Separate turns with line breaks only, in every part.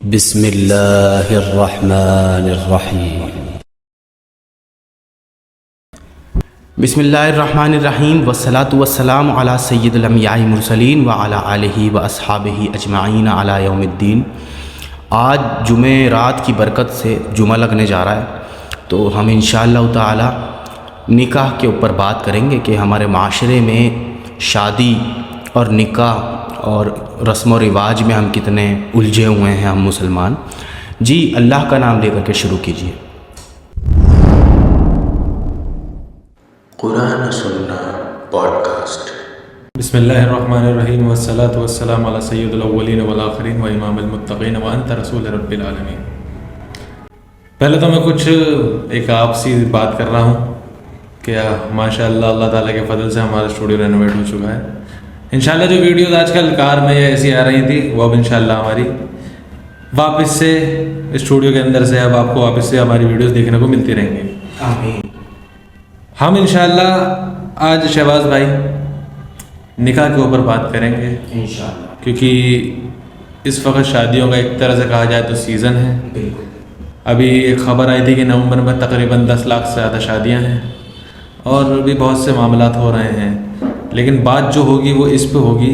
بسم اللہ الرحمن الرحیم بسم اللہ الرحمن الرحیم والصلاة والسلام علی سید الانبیاء المرسلین وعلی آلہ واصحابہ اجمعین علی یوم الدین۔ آج جمعہ رات کی برکت سے جمعہ لگنے جا رہا ہے، تو ہم انشاءاللہ تعالی نکاح کے اوپر بات کریں گے کہ ہمارے معاشرے میں شادی اور نکاح اور رسم و رواج میں ہم کتنے الجھے ہوئے ہیں ہم مسلمان۔ جی اللہ کا نام لے کر کے شروع کیجیے۔
قرآن سننا پوڈ کاسٹ۔
بسم اللہ الرحمن الرحیم والصلاة والسلام علی سید الاولین والآخرین و امام المتقین وانت رسول رب العالمین۔ پہلے تو میں کچھ ایک آپ سی بات کر رہا ہوں کہ ماشاء اللہ اللہ تعالیٰ کے فضل سے ہمارا اسٹوڈیو رینوویٹ ہو چکا ہے۔ انشاءاللہ جو ویڈیوز آج کل کار میں یا ایسی آ رہی تھی وہ اب انشاءاللہ ہماری واپس سے اسٹوڈیو کے اندر سے اب آپ کو واپس سے ہماری ویڈیوز دیکھنے کو ملتی رہیں گی۔
آمین۔
ہم انشاءاللہ آج شہباز بھائی نکاح کے اوپر بات کریں گے
انشاءاللہ،
کیونکہ اس وقت شادیوں کا ایک طرح سے کہا جائے تو سیزن ہے۔
بالکل۔
ابھی ایک خبر آئی تھی کہ نومبر میں تقریباً 10 لاکھ سے زیادہ شادیاں ہیں اور بھی بہت سے معاملات ہو رہے ہیں، لیکن بات جو ہوگی وہ اس پہ ہوگی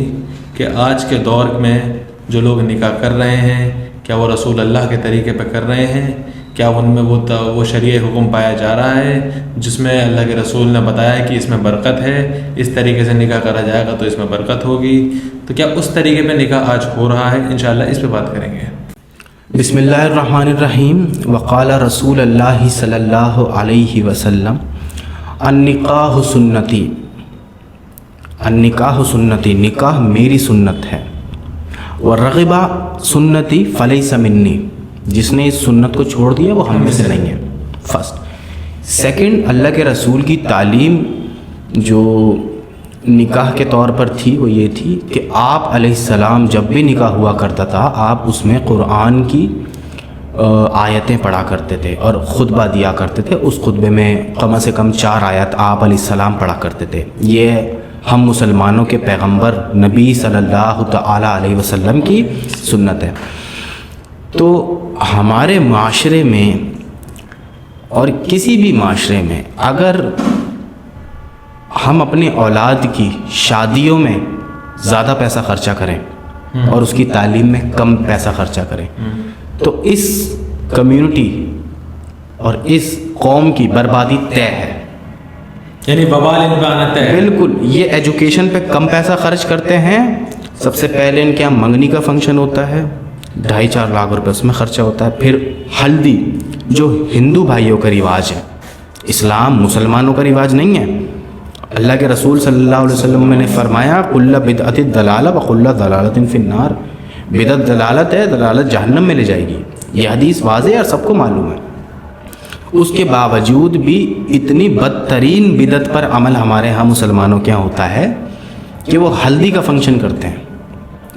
کہ آج کے دور میں جو لوگ نکاح کر رہے ہیں کیا وہ رسول اللہ کے طریقے پہ کر رہے ہیں، کیا ان میں وہ شرعی حکم پایا جا رہا ہے جس میں اللہ کے رسول نے بتایا ہے کہ اس میں برکت ہے، اس طریقے سے نکاح کرا جائے گا تو اس میں برکت ہوگی، تو کیا اس طریقے پہ نکاح آج ہو رہا ہے؟ انشاءاللہ اس پہ بات کریں گے۔
بسم اللہ الرحمن الرحیم۔ وقال رسول اللہ صلی اللہ علیہ وسلم النکاح سنتی، النکاح سنتی، نکاح میری سنت ہے، ورغبا سنتی فلیس منی، جس نے اس سنت کو چھوڑ دیا وہ ہم میں سے نہیں ہے۔ فرسٹ۔ سیکنڈ، اللہ کے رسول کی تعلیم جو نکاح کے طور پر تھی وہ یہ تھی کہ آپ علیہ السلام جب بھی نکاح ہوا کرتا تھا آپ اس میں قرآن کی آیتیں پڑھا کرتے تھے اور خطبہ دیا کرتے تھے۔ اس خطبے میں کم از کم 4 آیت آپ علیہ السلام پڑھا کرتے تھے۔ یہ ہم مسلمانوں کے پیغمبر نبی صلی اللہ تعالیٰ علیہ وسلم کی سنت ہے۔ تو ہمارے معاشرے میں اور کسی بھی معاشرے میں اگر ہم اپنی اولاد کی شادیوں میں زیادہ پیسہ خرچہ کریں اور اس کی تعلیم میں کم پیسہ خرچہ کریں تو اس کمیونٹی اور اس قوم کی بربادی طے ہے،
یعنی وبال ان پہ آنا طے ہے۔
بالکل۔ یہ ایجوکیشن پہ کم پیسہ خرچ کرتے ہیں، سب سے پہلے ان کے یہاں منگنی کا فنکشن ہوتا ہے، 2.5-4 لاکھ روپے اس میں خرچہ ہوتا ہے۔ پھر ہلدی جو ہندو بھائیوں کا رواج ہے، اسلام مسلمانوں کا رواج نہیں ہے۔ اللہ کے رسول صلی اللہ علیہ وسلم نے فرمایا کل بدعت ضلالہ وکل ضلالۃ فی النار، بدعت ضلالت ہے، ضلالت جہنم میں لے جائے گی۔ یہ حدیث واضح ہے اور سب کو معلوم ہے۔ اس کے باوجود بھی اتنی بدترین بدعت پر عمل ہمارے ہاں مسلمانوں کے یہاں ہوتا ہے کہ وہ ہلدی کا فنکشن کرتے ہیں۔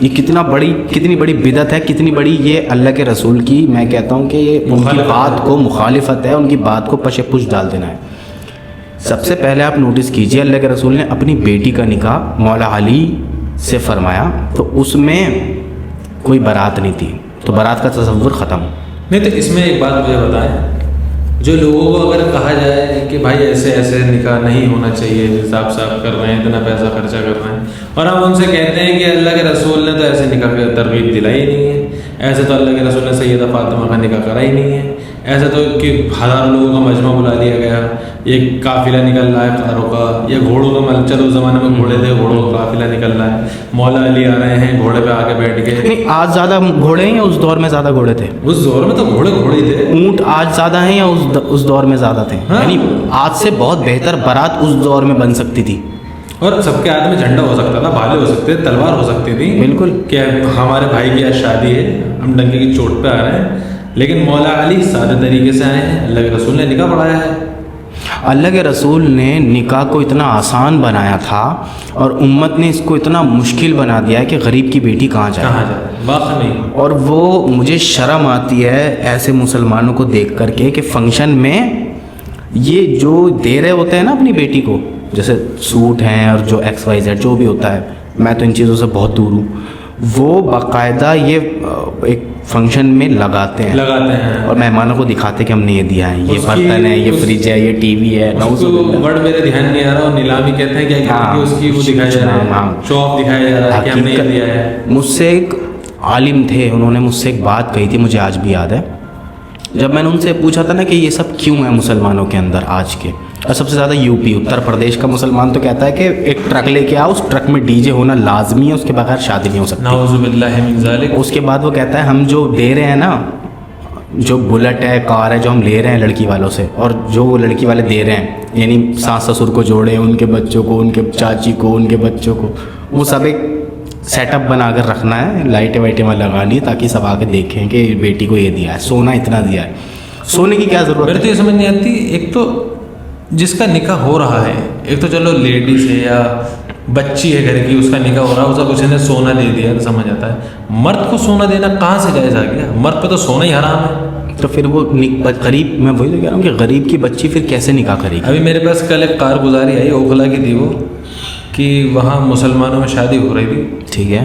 یہ کتنی بڑی بدعت ہے، کتنی بڑی یہ اللہ کے رسول کی، میں کہتا ہوں کہ یہ ان کی بات کو مخالفت ہے، ان کی بات کو پش پش ڈال دینا ہے۔ سب سے پہلے آپ نوٹس کیجئے اللہ کے رسول نے اپنی بیٹی کا نکاح مولا علی سے فرمایا تو اس میں کوئی بارات نہیں تھی، تو بارات کا تصور ختم۔
نہیں تو اس میں ایک بات مجھے بتائیں، جو لوگوں کو اگر کہا جائے کہ بھائی ایسے ایسے نکاح نہیں ہونا چاہیے جس حساب سے آپ کر رہے ہیں، اتنا پیسہ خرچہ کر رہے ہیں، اور ہم ان سے کہتے ہیں کہ اللہ کے رسول نے تو ایسے نکاح کی ترغیب دلائی نہیں ہے، ایسے تو اللہ کے رسول نے سیدہ فاطمہ کا نکاح کرا ہی نہیں ہے، ایسے تو کہ ہزاروں لوگوں کا مجمع بلا لیا گیا، ایک قافلہ نکل رہا ہے کاروں کا، یا گھوڑوں کا چلو اس زمانے میں گھوڑے تھے، گھوڑوں کا قافلہ نکل رہا ہے، مولا علی آ رہے ہیں گھوڑے پہ آ کے بیٹھ کے۔
نہیں، آج زیادہ گھوڑے ہیں یا اس دور میں زیادہ گھوڑے تھے؟
اس دور میں تو گھوڑے ہی تھے۔
اونٹ آج زیادہ ہیں یا اس دور میں زیادہ تھے؟ یعنی آج سے بہت بہتر بارات اس دور میں بن سکتی تھی،
اور سب کے ہاتھ میں جھنڈا ہو سکتا تھا، بھالے ہو سکتے تھے، تلوار ہو سکتی تھی،
بالکل،
کہ ہمارے بھائی کی آج شادی ہے، ہم ڈنکے کی چوٹ پہ آ رہے ہیں، لیکن مولا علی سادے طریقے سے آئے ہیں، اللہ کے رسول نے نکاح پڑھایا ہے۔
اللہ کے رسول نے نکاح کو اتنا آسان بنایا تھا اور امت نے اس کو اتنا مشکل بنا دیا ہے کہ غریب کی بیٹی کہاں جائے،
واقعی نہیں۔
اور وہ مجھے شرم آتی ہے ایسے مسلمانوں کو دیکھ کر کے کہ فنکشن میں یہ جو دے رہے ہوتے ہیں نا اپنی بیٹی کو، جیسے سوٹ ہیں اور جو XYZ جو بھی ہوتا ہے، میں تو ان چیزوں سے بہت دور ہوں، وہ باقاعدہ یہ ایک فنکشن میں لگاتے ہیں اور مہمانوں کو دکھاتے ہیں کہ ہم نے یہ دیا ہے، یہ برتن ہے، یہ فریج ہے، یہ ٹی وی ہے.
ورڈ میرے دھیان نہیں آ رہا، اور نیلامی کہتے ہیں کیا کہ اس کی وہ دکھایا جا رہا ہے، شو آف دکھایا جا رہا ہے کہ ہم نے یہ دیا ہے.
مجھ سے ایک عالم تھے، انہوں نے مجھ سے ایک بات کہی تھی، مجھے آج بھی یاد ہے. جب میں نے ان سے پوچھا تھا نا کہ یہ سب کیوں ہے مسلمانوں کے اندر آج کے، اور سب سے زیادہ یو پی اتر پردیش کا مسلمان تو کہتا ہے کہ ایک ٹرک لے کے آؤ، اس ٹرک میں ڈی جے ہونا لازمی ہے، اس کے بغیر شادی نہیں ہو سکتی.
نعوذ باللہ من ذالک.
اس کے بعد وہ کہتا ہے ہم جو دے رہے ہیں نا، جو بلٹ ہے، کار ہے، جو ہم لے رہے ہیں لڑکی والوں سے، اور جو وہ لڑکی والے دے رہے ہیں، یعنی ساس سسر کو جوڑے، ان کے بچوں کو، ان کے چاچی کو، ان کے بچوں کو، وہ سب ایک سیٹ اپ بنا کر رکھنا ہے، لائٹیں وائٹیں وہاں لگانی ہے تاکہ سب آ کے دیکھیں کہ بیٹی کو یہ دیا ہے، سونا اتنا دیا ہے. سونے کی کیا ضرورت
میرے تو یہ سمجھ نہیں آتی، ایک تو جس کا نکاح ہو رہا ہے، ایک تو چلو لیڈیز ہے یا بچی ہے گھر کی، اس کا نکاح ہو رہا ہے، اسے کسی نے سونا دے دیا تو سمجھ آتا ہے. مرد کو سونا دینا کہاں سے جائز آ گیا؟ مرد پہ تو سونا ہی حرام ہے.
تو پھر وہ غریب، میں وہی تو کہہ رہا ہوں کہ غریب کی بچی پھر کیسے نکاح کرے گی؟
ابھی میرے پاس کل ایک کارگزاری آئی، اوکھلا کی تھی وہ، کہ وہاں مسلمانوں میں شادی ہو رہی تھی.
ٹھیک ہے.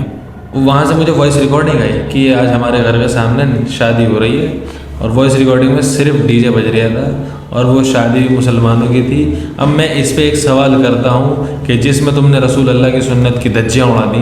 وہاں سے مجھے وائس ریکارڈنگ آئی کہ آج ہمارے گھر کے سامنے شادی ہو رہی ہے، اور وائس ریکارڈنگ میں صرف ڈی جے بج رہا تھا، اور وہ شادی مسلمانوں کی تھی. اب میں اس پہ ایک سوال کرتا ہوں کہ جس میں تم نے رسول اللہ کی سنت کی دھجیاں اڑا دیں،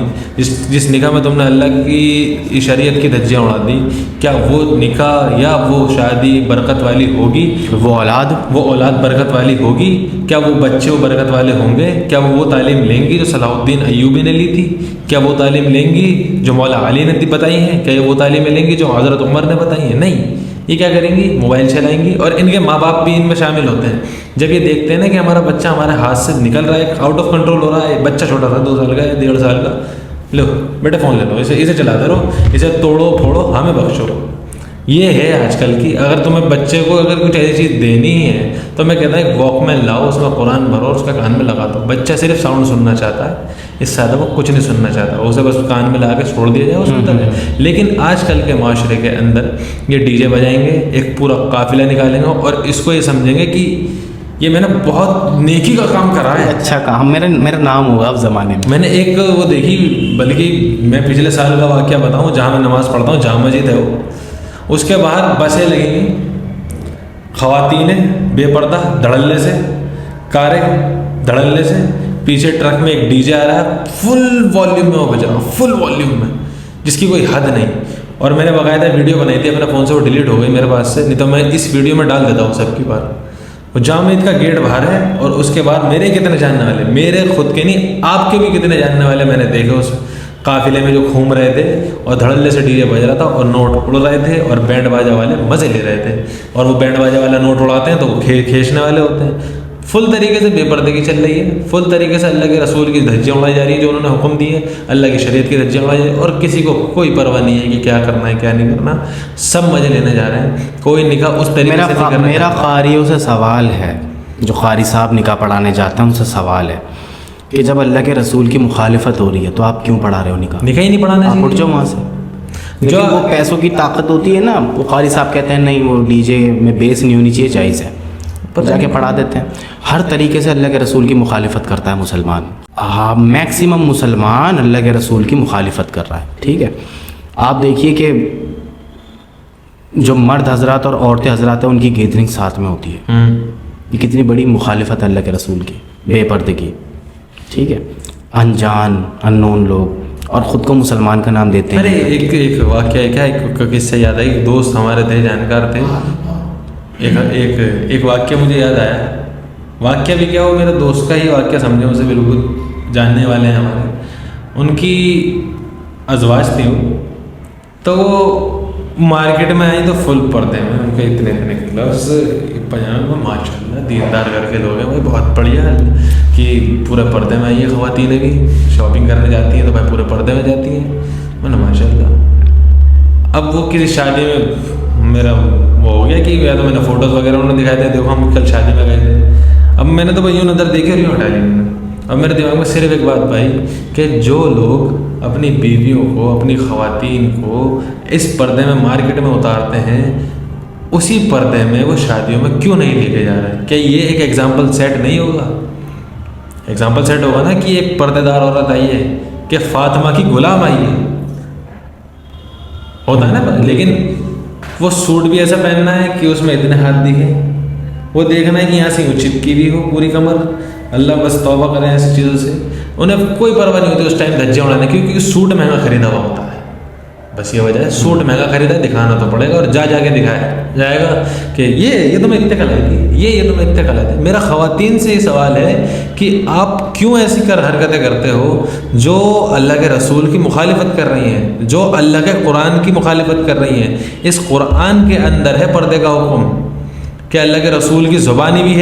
جس نکاح میں تم نے اللہ کی شریعت کی دھجیاں اڑا دیں، کیا وہ نکاح یا وہ شادی برکت والی ہوگی؟
وہ
اولاد برکت والی ہوگی؟ کیا وہ بچے وہ برکت والے ہوں گے؟ کیا وہ تعلیم لیں گی جو صلاح الدین ایوبی نے لی تھی؟ کیا وہ تعلیم لیں گی جو مولا علی نے بتائی ہیں؟ کیا وہ تعلیمیں لیں گی جو حضرت عمر نے بتائی ہیں؟ نہیں. یہ کیا کریں گی؟ موبائل چلائیں گی، اور ان کے ماں باپ بھی ان میں شامل ہوتے ہیں. جب یہ دیکھتے ہیں نا کہ ہمارا بچہ ہمارے ہاتھ سے نکل رہا ہے، آؤٹ آف کنٹرول ہو رہا ہے، بچہ چھوٹا تھا 2 سال کا ہے، 1.5 سال کا، لو بیٹا فون لے لو، اسے چلاتے رہو، اسے توڑو پھوڑو، ہمیں بخشو. یہ ہے آج کل کی. اگر تمہیں بچے کو اگر کچھ ایسی چیز دینی ہے تو میں کہتا ہوں ایک واک مین لاؤ، اس میں قرآن بھرو اور اس کا کان میں لگا دو. بچہ صرف ساؤنڈ سننا چاہتا ہے، اس سے زیادہ وہ کچھ نہیں سننا چاہتا، اسے بس کان میں لگا کے چھوڑ دیا جائے، وہ سنتا ہے. لیکن آج کل کے معاشرے کے اندر یہ ڈی جے بجائیں گے، ایک پورا قافلہ نکالیں گے، اور اس کو یہ سمجھیں گے کہ یہ میں نے بہت نیکی کا کام کرا ہے،
اچھا کام، میرا نام ہوگا اب زمانے میں.
میں نے ایک وہ دیکھی، بلکہ میں پچھلے سال کا واقعہ بتاؤں، جہاں میں نماز پڑھتا ہوں، جامع مسجد ہے وہ، اس کے باہر بسیں لگیں گی، خواتینیں بے پردہ دھڑلے سے، کاریں دھڑلے سے، پیچھے ٹرک میں ایک ڈی جے آ رہا ہے، فل والیوم میں وہ بج رہا، فل والیوم میں، جس کی کوئی حد نہیں. اور میں نے باقاعدہ ویڈیو بنائی تھی اپنے فون سے، وہ ڈیلیٹ ہو گئی میرے پاس سے، نہیں تو میں اس ویڈیو میں ڈال دیتا ہوں سب کی بار. وہ جامع مسجد کا گیٹ باہر ہے، اور اس کے بعد میرے کتنے جاننے والے، میرے خود کے نہیں آپ کے بھی کتنے جاننے والے میں نے دیکھے اس قافلے میں جو گھوم رہے تھے، اور دھڑلے سے ڈی جے بج رہا تھا، اور نوٹ اڑ رہے تھے، اور بینڈ باجا والے مزے لے رہے تھے. اور وہ بینڈ باجا والا نوٹ اڑاتے ہیں تو وہ کھینچنے والے ہوتے ہیں. فل طریقے سے بے پردگی چل رہی ہے، فل طریقے سے اللہ کے رسول کی دھجیاں اڑائی جا رہی ہے جو انہوں نے حکم دی ہے، اللہ کی شریعت کی دھجیاں اڑائی جا رہی ہے، اور کسی کو کوئی پرواہ نہیں ہے کہ کیا کرنا ہے کیا نہیں کرنا، سب مزے لینے جا رہے ہیں. کوئی نکاح اس طریقے سے نہیں کرنا.
میرا قاریوں سے سوال ہے، جو قاری صاحب نکاح پڑھانے جاتے ہیں ان سے سوال ہے کہ جب اللہ کے رسول کی مخالفت ہو رہی ہے تو آپ کیوں پڑھا رہے ہو نکاح؟
نکاح ہی نہیں پڑھانا
آپ اٹھ جاؤ وہاں سے. جو وہ پیسوں کی طاقت ہوتی ہے نا، وہ قاری صاحب کہتے ہیں نہیں وہ ڈی جے میں بیس نہیں ہونی چاہیے، جائز ہے، جا کے پڑھا دیتے ہیں. ہر طریقے سے اللہ کے رسول کی مخالفت کرتا ہے مسلمان. میکسیمم مسلمان اللہ کے رسول کی مخالفت کر رہا ہے. ٹھیک ہے، آپ دیکھیے کہ جو مرد حضرات اور عورتیں حضرات ہیں ان کی گیدرنگ ساتھ میں ہوتی ہے. یہ کتنی بڑی مخالفت ہے اللہ کے رسول کی، بے پردگی. ٹھیک ہے، انجان ان نون لوگ اور خود کو مسلمان کا نام دیتے ہیں.
ارے ایک واقعہ کیا، ایک قصہ یاد آئی. ایک دوست ہمارے تھے، جانکار تھے. ایک واقعہ مجھے یاد آیا. واقعہ بھی کیا، وہ میرے دوست کا ہی واقعہ سمجھے، اسے بالکل جاننے والے ہیں ہمارے. ان کی ازواج تھی وہ، تو وہ مارکیٹ میں آئی تو فل پردے میں، ان کے اتنے گلوز پجامے، ماشاء اللہ دیندار کر کے لوگ ہیں بھائی، بہت بڑھیا کہ پورے پردے میں آئی ہے. خواتینیں بھی شاپنگ کرنے جاتی ہیں تو بھائی پورے پردے میں جاتی ہیں، میں نے ماشاء اللہ. اب وہ کسی شادی میں میرا وہ ہو گیا کہ یا تو میں نے فوٹوز وغیرہ انہوں نے دکھائے تھے، دیکھو ہم کل شادی میں گئے تھے. اب میں نے تو بھائی یوں نظر دیکھی اور یوں ہٹا لی میں نے. اب میرے دماغ میں صرف ایک بات بھائی کہ جو لوگ اپنی بیویوں کو، اپنی خواتین کو اس پردے میں مارکیٹ میں اتارتے ہیں، اسی پردے میں وہ شادیوں میں کیوں نہیں لے کے جا رہے ہیں؟ کیا یہ ایک ایگزامپل سیٹ نہیں ہوگا؟ ایگزامپل سیٹ ہوگا نا کہ ایک پردے دار عورت آئی ہے، کہ فاطمہ کی غلام آئی ہے، ہوتا ہے نا. لیکن وہ سوٹ بھی ایسا پہننا ہے کہ اس میں اتنے ہاتھ دکھیں, وہ دیکھنا ہے کہ یہاں سے یوں چپکی بھی ہو پوری کمر. اللہ بس توبہ کریں ایسی چیزوں سے. انہیں کوئی پرواہ نہیں ہوتی اس ٹائم دھجے اڑانے, کیونکہ سوٹ مہنگا خریدا ہوا ہوتا ہے. بس یہ وجہ ہے, سوٹ مہنگا خریدا, دکھانا تو پڑے گا, اور جا کے دکھایا جائے گا کہ یہ تو میں اتنے کا لائی تھی, یہ تو میں اتنے کا لائی تھی. میرا خواتین سے یہ سوال ہے کہ آپ کیوں ایسی حرکتیں کرتے ہو جو اللہ کے رسول کی مخالفت کر رہی ہیں, جو اللہ کے قرآن کی مخالفت کر رہی ہیں. اس قرآن کے اندر ہے پردے کا حکم کہ اللہ کے رسول کی زبانی بھی ہے